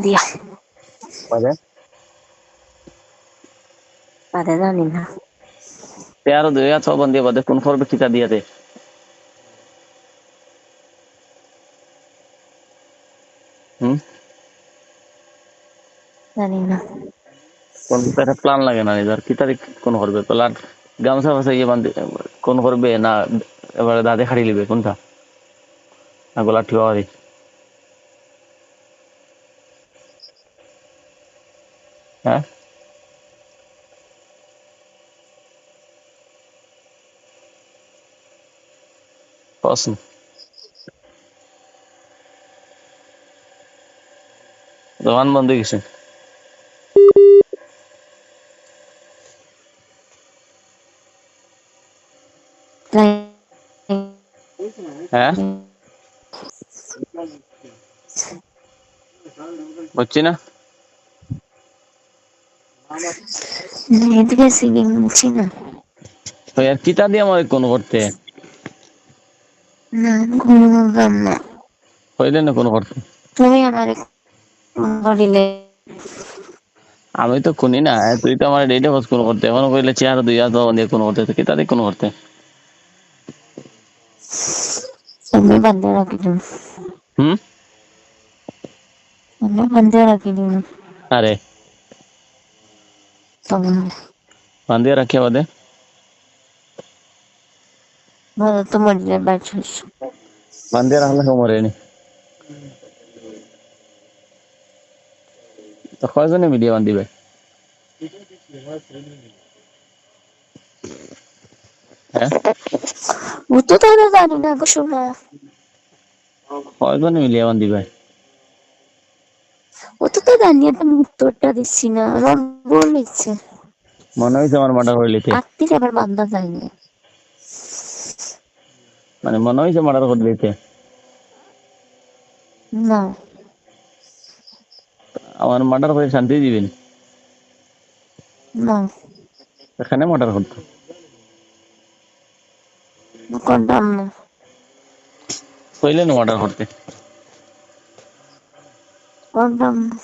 দিয়া বাদে বাদে জানি না। তেরো দুই ছ বন্ধে বাদে কোন করবে কিতা দিয়ে দে জানি না। কোন একটা প্ল্যান লাগে না নিজের কিতা কোন করবে প্ল্যান গামছা ফাঁসা ইয়ে বান্ধে কোন করবে না এবারে দাঁতে খাড়ি লিবে কোনটা না গোলা ঠিকাওয়ারি হ্যাঁ পছন্দ দোকান বন্ধ হয়ে গেছে হ্যাঁ বুঝছি না এদিকে সিগিং বলছি না। তো আর কিতা দিয়ে আমার কোন করতে না ঘুমালাম না। হইলে না কোন করতে তুমি আমার বলিলে আমি তো শুনি না তুই তো আমার ডেটে কোন করতে এখন কইলে চেয়ার দুই হাত দিয়ে কোন করতে কিতা দিয়ে কোন করতে তুমি বন্ধ রাখি দিন। হুম তুমি বন্ধ রাখি দিন। আরে তোমার বান্ধিয়ে রাখিয়া বাদে ভালো তোমার যে বাচ্চা বান্ধিয়ে রাখলে সমরে নি তো কয়জনে মিলিয়ে বান্ধিবে হ্যাঁ ও তো তাহলে জানি না গো শোনা। কয়জনে মিলিয়ে বান্ধিবে ও তো জানি আমি উত্তরটা দিচ্ছি না আমার বোন নিচ্ছে মনে হয়েছে আমার মার্ডার করে লিতে আত্মীয় আবার বান্ধা যায়নি মানে মনে হয়েছে মার্ডার করে লিতে না আমার মার্ডার করে শান্তি দিবেন না এখানে মার্ডার করতো করতাম না কইলেন মার্ডার করতে করতাম না